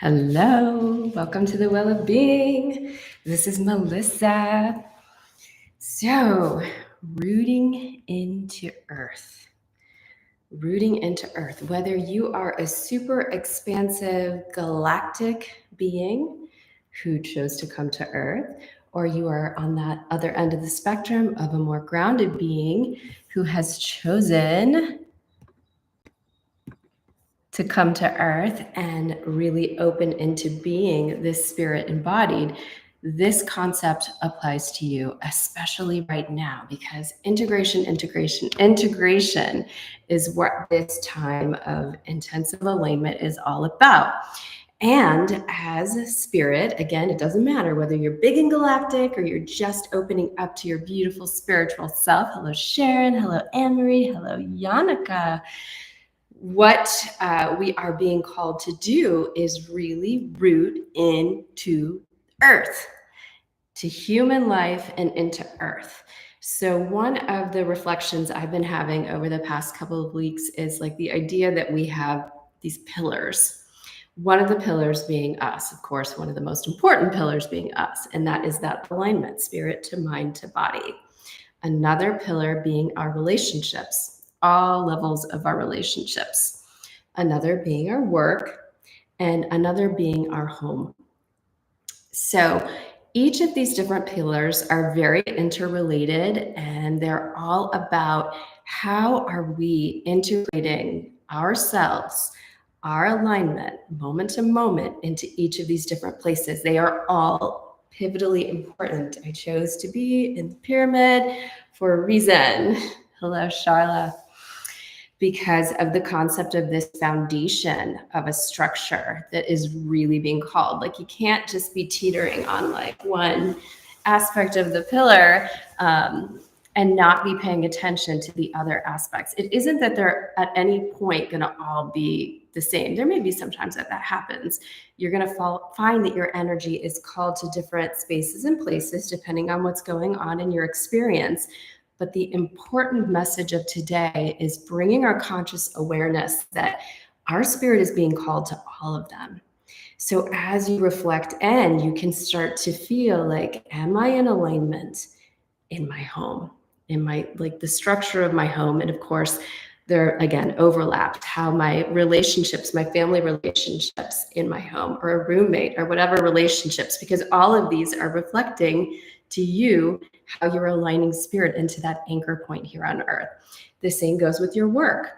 Hello, welcome to the Well of Being. This is Melissa. So, rooting into earth. Rooting into earth. Whether you are a super expansive galactic being who chose to come to earth, or you are on that other end of the spectrum of a more grounded being who has chosen to come to earth and really open into being this spirit embodied, this concept applies to you, especially right now, because integration is what this time of intensive alignment is all about. And as spirit, again, it doesn't matter whether you're big and galactic or you're just opening up to your beautiful spiritual self. Hello, Sharon. Hello, Anne-Marie. Hello, Yannicka. What we are being called to do is really root into earth, to human life and into earth. So one of the reflections I've been having over the past couple of weeks is like the idea that we have these pillars. One of the pillars being us, of course, one of the most important pillars being us, and that is that alignment, spirit to mind to body. Another pillar being our relationships, all levels of our relationships. Another being our work, and another being our home. So each of these different pillars are very interrelated, and they're all about how are we integrating ourselves, our alignment, moment to moment, into each of these different places. They are all pivotally important. I chose to be in the pyramid for a reason. Hello, Charla. Because of the concept of this foundation of a structure that is really being called. Like you can't just be teetering on like one aspect of the pillar and not be paying attention to the other aspects. It isn't that they're at any point going to all be the same. There may be sometimes that happens. You're going to find that your energy is called to different spaces and places depending on what's going on in your experience. But the important message of today is bringing our conscious awareness that our spirit is being called to all of them. So as you reflect in, you can start to feel like, am I in alignment in my home, in my, like the structure of my home? And of course, they're again overlapped, how my relationships, my family relationships in my home, or a roommate, or whatever relationships, because all of these are reflecting to you how you're aligning spirit into that anchor point here on earth. The same goes with your work.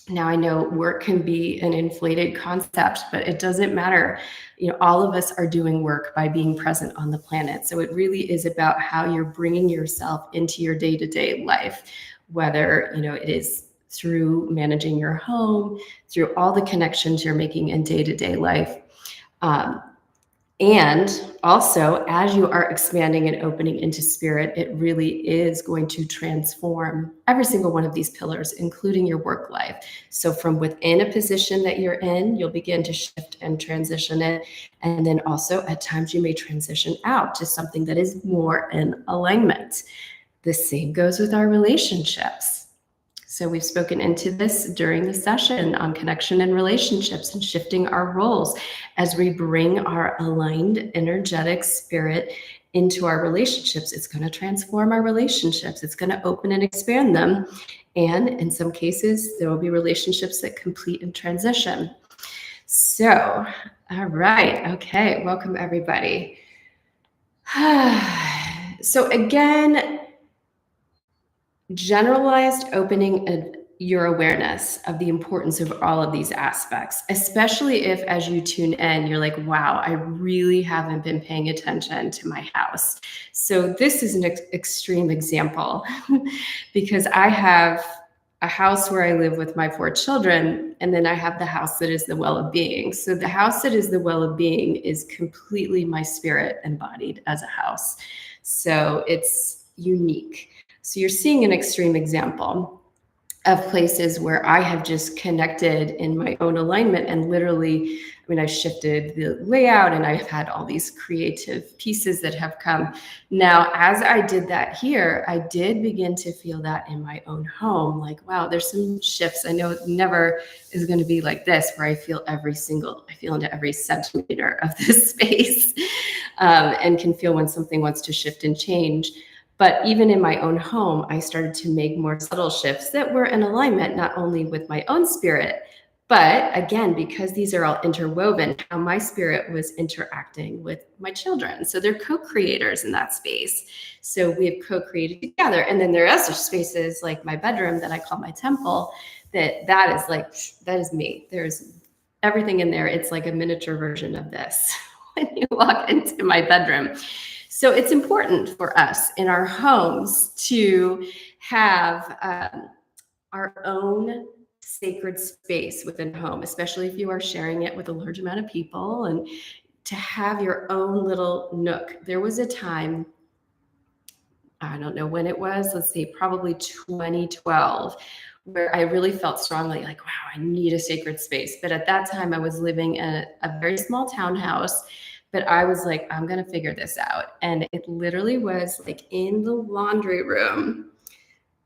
Now, I know work can be an inflated concept, but it doesn't matter. You know, all of us are doing work by being present on the planet. So it really is about how you're bringing yourself into your day-to-day life, whether, you know, it is through managing your home, through all the connections you're making in day-to-day life. And also, as you are expanding and opening into spirit, it really is going to transform every single one of these pillars, including your work life. So from within a position that you're in, you'll begin to shift and transition it. And then also at times you may transition out to something that is more in alignment. The same goes with our relationships. So we've spoken into this during the session on connection and relationships and shifting our roles as we bring our aligned energetic spirit into our relationships. It's going to transform our relationships. It's going to open and expand them. And in some cases, there will be relationships that complete and transition. So, all right. Okay. Welcome, everybody. So again, generalized opening of your awareness of the importance of all of these aspects, especially if as you tune in, you're like, wow, I really haven't been paying attention to my house. So this is an extreme example because I have a house where I live with my 4 children, and then I have the house that is the well of being. So the house that is the well of being is completely my spirit embodied as a house. So it's unique. So you're seeing an extreme example of places where I have just connected in my own alignment and literally, I mean, I shifted the layout and I've had all these creative pieces that have come. Now, as I did that here, I did begin to feel that in my own home. Like, wow, there's some shifts. I know it never is going to be like this, where I feel I feel into every centimeter of this space, and can feel when something wants to shift and change. But even in my own home, I started to make more subtle shifts that were in alignment, not only with my own spirit, but again, because these are all interwoven, how my spirit was interacting with my children. So they're co-creators in that space. So we have co-created together. And then there are other spaces like my bedroom that I call my temple, that is me. There's everything in there. It's like a miniature version of this when you walk into my bedroom. So it's important for us in our homes to have our own sacred space within home, especially if you are sharing it with a large amount of people, and to have your own little nook. There was a time, I don't know when it was, let's see, probably 2012, where I really felt strongly like, wow, I need a sacred space. But at that time, I was living in a very small townhouse. But I was like, I'm going to figure this out. And it literally was like in the laundry room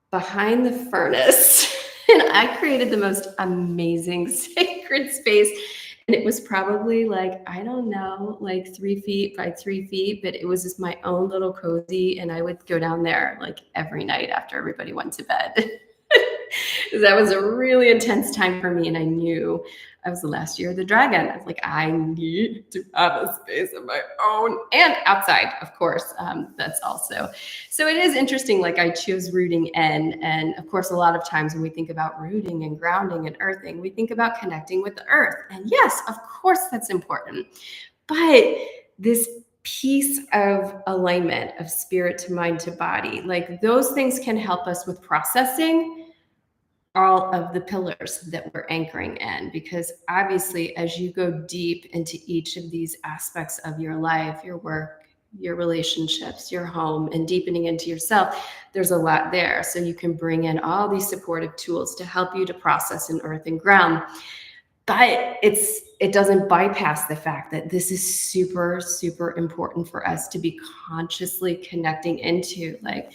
behind the furnace. And I created the most amazing sacred space. And it was probably like, I don't know, like 3 feet by 3 feet, but it was just my own little cozy. And I would go down there like every night after everybody went to bed. That was a really intense time for me. And I knew I was the last year of the dragon. I was like, I need to have a space of my own and outside, of course. That's also, so it is interesting. Like I chose rooting in. And of course, a lot of times when we think about rooting and grounding and earthing, we think about connecting with the earth. And yes, of course, that's important. But this piece of alignment of spirit to mind to body, like those things can help us with processing all of the pillars that we're anchoring in, because obviously as you go deep into each of these aspects of your life, your work, your relationships, your home, and deepening into yourself, there's a lot there. So you can bring in all these supportive tools to help you to process and earth and ground. But it doesn't bypass the fact that this is super, super important for us to be consciously connecting into. Like,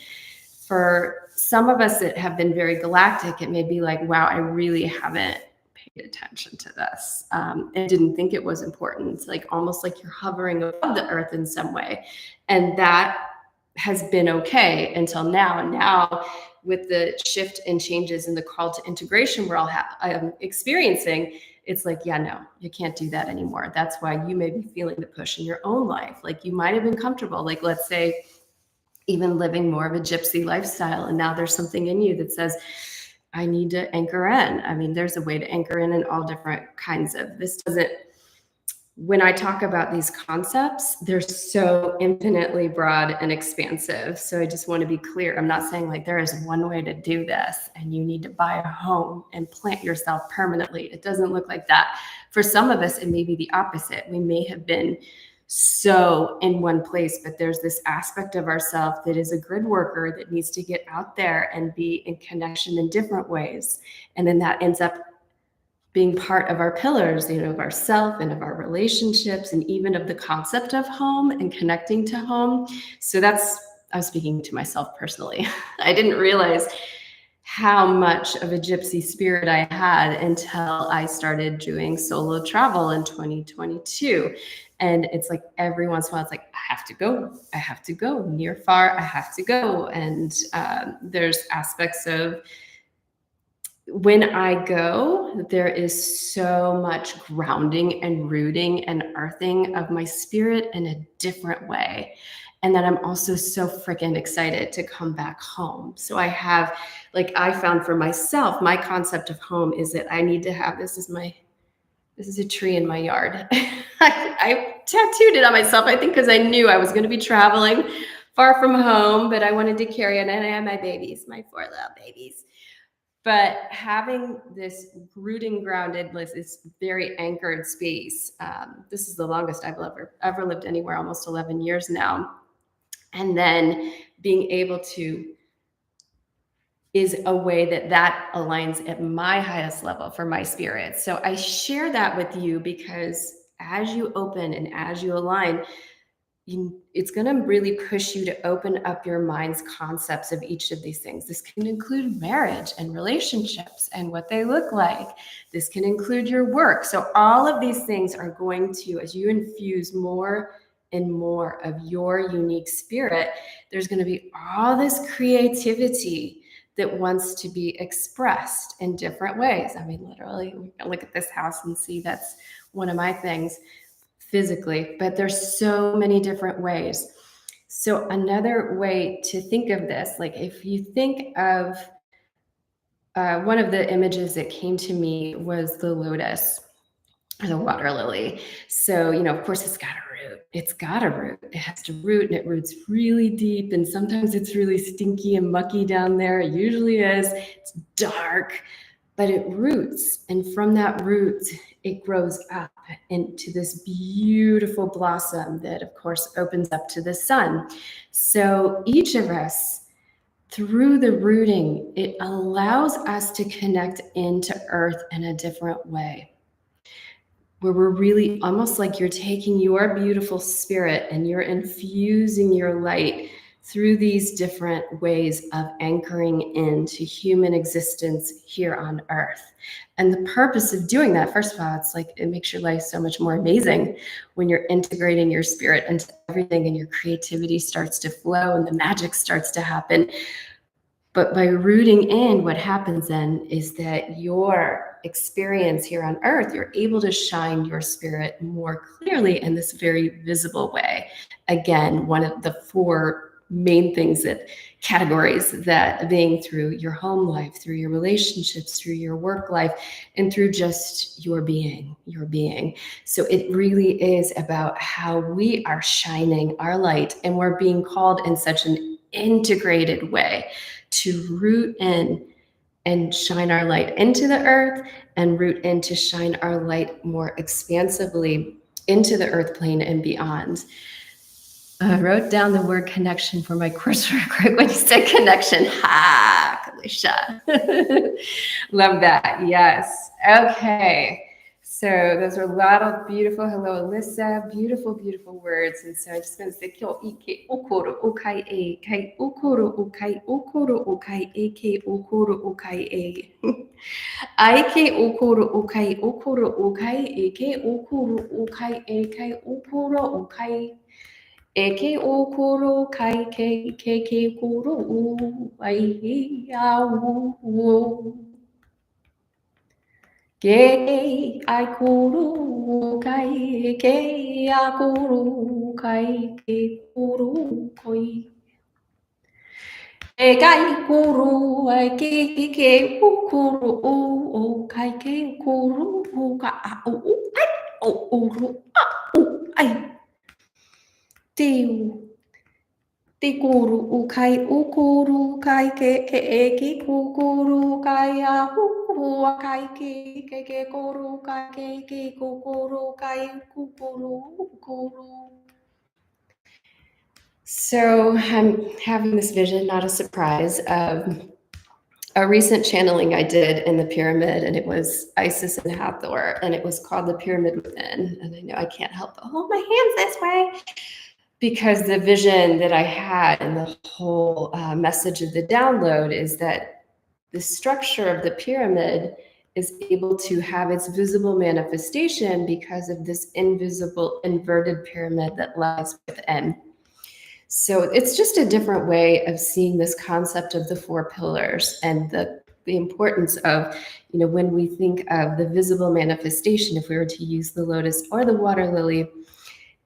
for some of us that have been very galactic, it may be like, wow, I really haven't paid attention to this, and didn't think it was important. It's like almost like you're hovering above the earth in some way. And that has been okay until now. Now, with the shift and changes and the call to integration we're all experiencing, it's like, yeah, no, you can't do that anymore. That's why you may be feeling the push in your own life. Like you might have been comfortable, like let's say, even living more of a gypsy lifestyle. And now there's something in you that says, I need to anchor in. I mean, there's a way to anchor in all different kinds of, this doesn't, when I talk about these concepts, they're so infinitely broad and expansive. So I just want to be clear. I'm not saying like there is one way to do this and you need to buy a home and plant yourself permanently. It doesn't look like that. For some of us, it may be the opposite. We may have been so in one place, but there's this aspect of ourself that is a grid worker that needs to get out there and be in connection in different ways. And then that ends up being part of our pillars, you know, of ourself and of our relationships, and even of the concept of home and connecting to home. So that's, I was speaking to myself personally. I didn't realize how much of a gypsy spirit I had until I started doing solo travel in 2022. And it's like every once in a while, it's like, I have to go near, far, I have to go. And there's aspects of when I go, there is so much grounding and rooting and earthing of my spirit in a different way. And then I'm also so freaking excited to come back home. So I have, like, I found for myself, my concept of home is that I need to have, this is a tree in my yard. I tattooed it on myself, I think, because I knew I was going to be traveling far from home, but I wanted to carry it. And I had my babies, my 4 little babies. But having this rooting, grounded, this very anchored space, this is the longest I've ever lived anywhere, almost 11 years now. And then being able to is a way that aligns at my highest level for my spirit. So I share that with you because as you open and as you align, it's going to really push you to open up your mind's concepts of each of these things. This can include marriage and relationships and what they look like. This can include your work. So all of these things are going to, as you infuse more and more of your unique spirit, there's going to be all this creativity that wants to be expressed in different ways. I mean, literally, we can look at this house and see that's one of my things physically, but there's so many different ways. So another way to think of this, like if you think of one of the images that came to me was the lotus or the water lily. So, of course it's got a root. It's got a root. It has to root, and it roots really deep. And sometimes it's really stinky and mucky down there. It usually is. It's dark, but it roots. And from that root, it grows up into this beautiful blossom that, of course, opens up to the sun. So each of us, through the rooting, it allows us to connect into earth in a different way, where we're really almost like you're taking your beautiful spirit and you're infusing your light through these different ways of anchoring into human existence here on earth. And the purpose of doing that, first of all, it's like it makes your life so much more amazing when you're integrating your spirit into everything and your creativity starts to flow and the magic starts to happen. But by rooting in, what happens then is that your experience here on earth, you're able to shine your spirit more clearly in this very visible way. Again, one of the four main categories that being through your home life, through your relationships, through your work life, and through just your being. So it really is about how we are shining our light, and we're being called in such an integrated way to root in and shine our light into the earth, and root in to shine our light more expansively into the earth plane and beyond. I wrote down the word connection for my course right when you said connection. Ha, Kalisha. Love that. Yes. Okay. So those are a lot of beautiful, hello, Alyssa, beautiful, beautiful words. And so I'm just going to say, kyo ike okoro okai e, kai okoro okai eke okoro okai e. Aike okoro okai eke okoro okai e, kai okoro okai eke okoro kai ke koro u ai au. Ke ai kuru kai ke a kuru kai ke kuru koi. E kai kuru ai ke kuru o kai ke kuru o ka a o ai o uru a o ai. Te kuru ukuru kai ke eki kukuru kai a hua kai ke kuru kai ke kukuru kai kukuru. So I'm having this vision, not a surprise, of a recent channeling I did in the pyramid, and it was Isis and Hathor, and it was called The Pyramid Within. And I know I can't help but hold my hands this way, because the vision that I had and the whole message of the download is that the structure of the pyramid is able to have its visible manifestation because of this invisible inverted pyramid that lies within. So it's just a different way of seeing this concept of the four pillars, and the importance of, when we think of the visible manifestation, if we were to use the lotus or the water lily,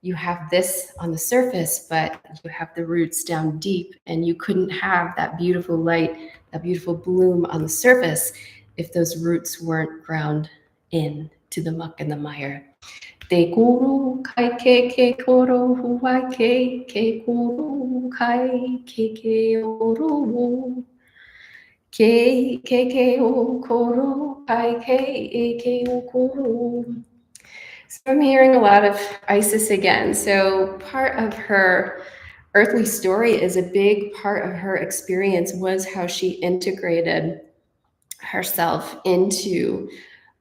you have this on the surface, but you have the roots down deep, and you couldn't have that beautiful light, that beautiful bloom on the surface if those roots weren't ground in to the muck and the mire. Te kuru kai ke koro huai ke kuru kai ke oru. Ke o koro kai ke o koro. So I'm hearing a lot of Isis again. So part of her earthly story is a big part of her experience, was how she integrated herself into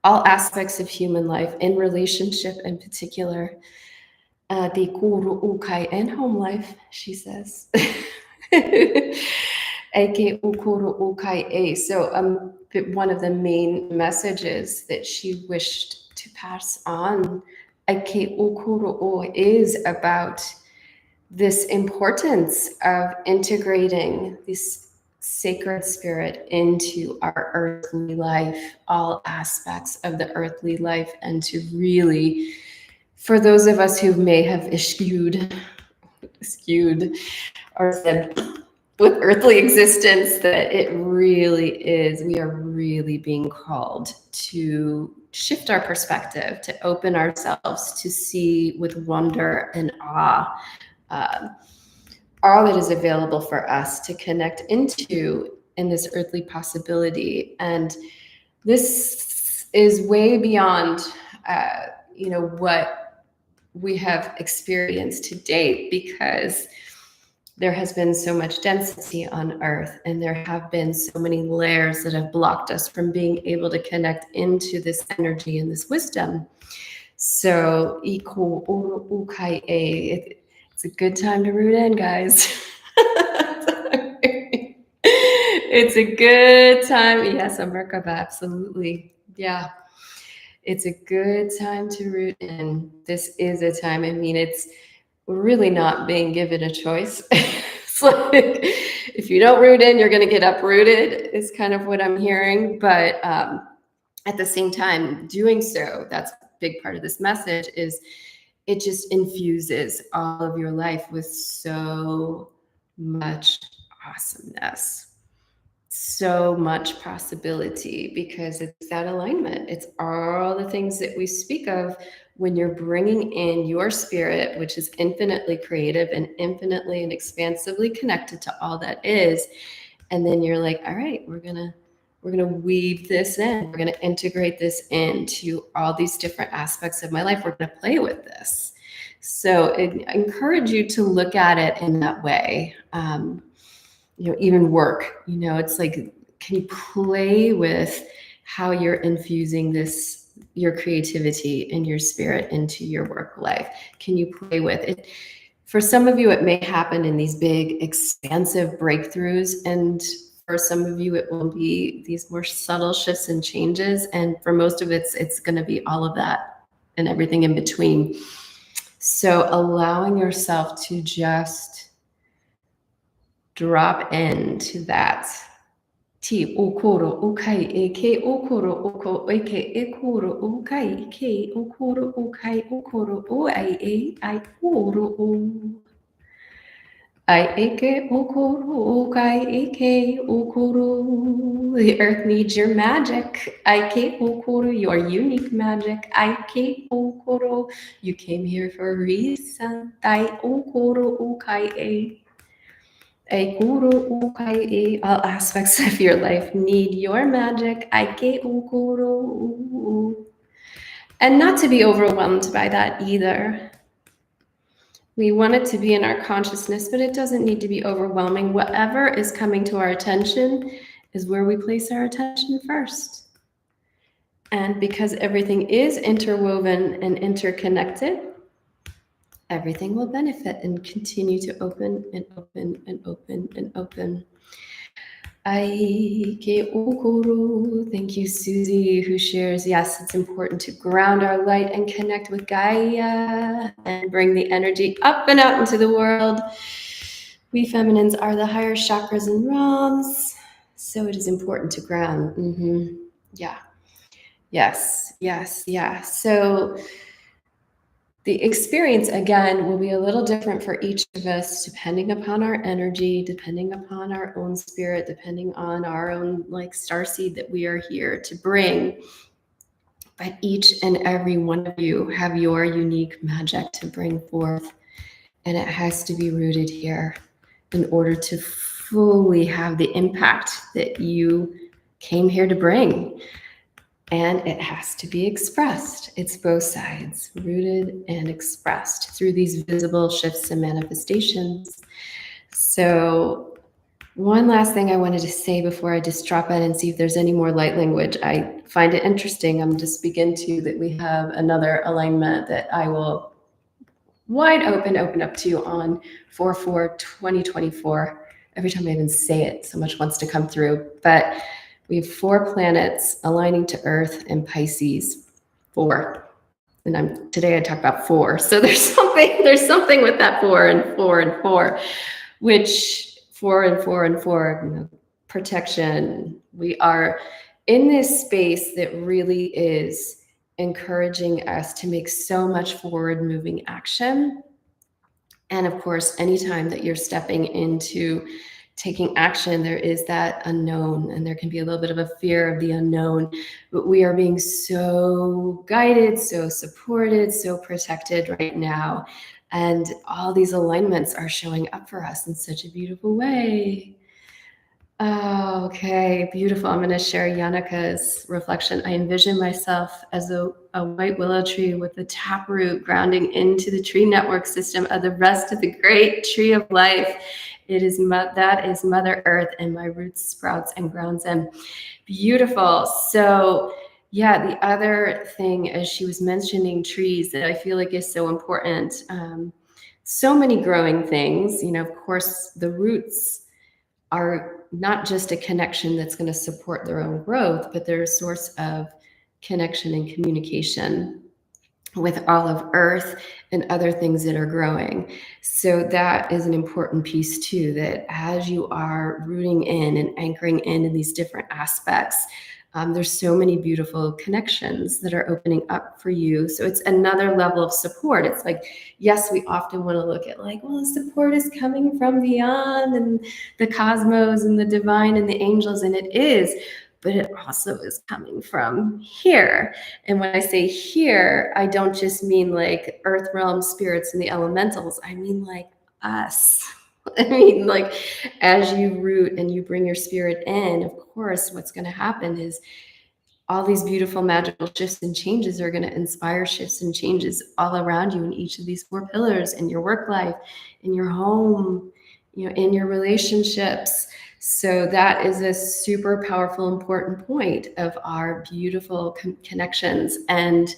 all aspects of human life, in relationship in particular, the kuru ukai and home life, she says. Eke ukuru ukai e. So one of the main messages that she wished to pass on, Eke ukuru o, is about this importance of integrating this sacred spirit into our earthly life, all aspects of the earthly life, and to really, for those of us who may have eschewed or said with earthly existence, that it really is, we are really being called to shift our perspective, to open ourselves, to see with wonder and awe all that is available for us to connect into in this earthly possibility. And this is way beyond, what we have experienced to date, because there has been so much density on Earth, and there have been so many layers that have blocked us from being able to connect into this energy and this wisdom. So, it's a good time to root in, guys. It's a good time. Yes, America, absolutely. Yeah. It's a good time to root in. This is a time. I mean, it's really not being given a choice. It's like, if you don't root in, you're going to get uprooted, is kind of what I'm hearing. But at the same time, doing so, that's a big part of this message, is it just infuses all of your life with so much awesomeness, so much possibility, because it's that alignment. It's all the things that we speak of when you're bringing in your spirit, which is infinitely creative and infinitely and expansively connected to all that is. And then you're like, all right, we're gonna weave this in. We're gonna integrate this into all these different aspects of my life. We're gonna play with this. So I encourage you to look at it in that way. Even work, it's like, can you play with how you're infusing your creativity and your spirit into your work life? Can you play with it? For some of you, it may happen in these big, expansive breakthroughs. And for some of you, it will be these more subtle shifts and changes. And for most of it, it's going to be all of that and everything in between. So allowing yourself to just drop into that. Ti okoro ukai eke okoro oko eke ekoro ukai ke okoro ukai okoro o I okoro o I eke okoro ukai eke okoro. The earth needs your magic. I ke okoro, your unique magic. I ke okoro, you came here for a reason. I okoro ukai e. All aspects of your life need your magic. And not to be overwhelmed by that either. We want it to be in our consciousness, but it doesn't need to be overwhelming. Whatever is coming to our attention is where we place our attention first. And because everything is interwoven and interconnected, everything will benefit and continue to open and open and open and open. Thank you, Susie, who shares, yes, it's important to ground our light and connect with Gaia and bring the energy up and out into the world. We feminines are the higher chakras and realms, so it is important to ground. Yeah. Yes. So the experience, again, will be a little different for each of us, depending upon our energy, depending upon our own spirit, depending on our own starseed that we are here to bring. But each and every one of you have your unique magic to bring forth, and it has to be rooted here in order to fully have the impact that you came here to bring. And it has to be expressed. It's both sides, rooted and expressed through these visible shifts and manifestations. So one last thing I wanted to say before I just drop in and see if there's any more light language. I find it interesting. I'm just begin to that we have another alignment that I will wide open up to on 4/4/2024. Every time I even say it, so much wants to come through. But we have 4 planets aligning to Earth and Pisces. 4. And today I talk about 4. So there's something with that 4 and 4 and 4, which 4 and 4 and 4, you know, protection. We are in this space that really is encouraging us to make so much forward moving action. And of course, anytime that you're stepping into taking action, there is that unknown, and there can be a little bit of a fear of the unknown, but we are being so guided, so supported, so protected right now. And all these alignments are showing up for us in such a beautiful way. Oh, okay, beautiful. I'm going to share Yannicka's reflection. I envision myself as a white willow tree with the taproot grounding into the tree network system of the rest of the great tree of life. That is Mother Earth, and my roots sprouts and grounds in. Beautiful. So yeah, the other thing, as she was mentioning trees, that I feel like is so important. So many growing things, you know, of course, the roots are not just a connection that's going to support their own growth, but they're a source of connection and communication with all of Earth and other things that are growing. So that is an important piece too, that as you are rooting in and anchoring in these different aspects, there's so many beautiful connections that are opening up for you. So it's another level of support. It's like, yes, we often want to look at like, well, the support is coming from beyond and the cosmos and the divine and the angels, and it is, but it also is coming from here. And when I say here, I don't just mean like earth realm spirits and the elementals. I mean like us. I mean, like, as you root and you bring your spirit in, of course, what's going to happen is all these beautiful magical shifts and changes are going to inspire shifts and changes all around you in each of these 4 pillars, in your work life, in your home, you know, in your relationships. So that is a super powerful, important point of our beautiful connections. And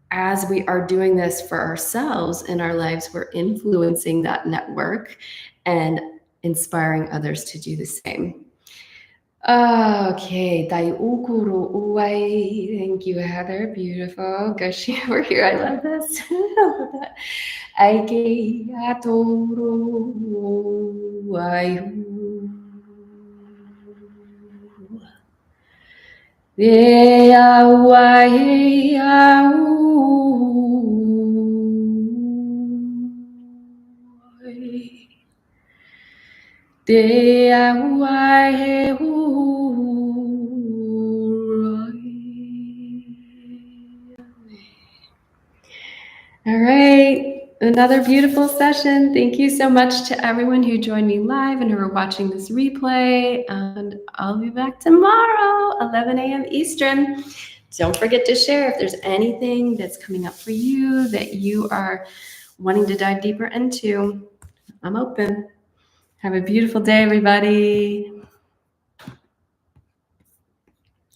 as we are doing this for ourselves in our lives, we're influencing that network and inspiring others to do the same. Okay, Daiukuru Uwai. Thank you, Heather. Beautiful. Gushing over here. I love this. I love that. Aike Atoru Uwai. Yeah, why, all right, another beautiful session. Thank you so much to everyone who joined me live and who are watching this replay. And I'll be back tomorrow, 11 a.m. Eastern. Don't forget to share if there's anything that's coming up for you that you are wanting to dive deeper into. I'm open. Have a beautiful day, everybody.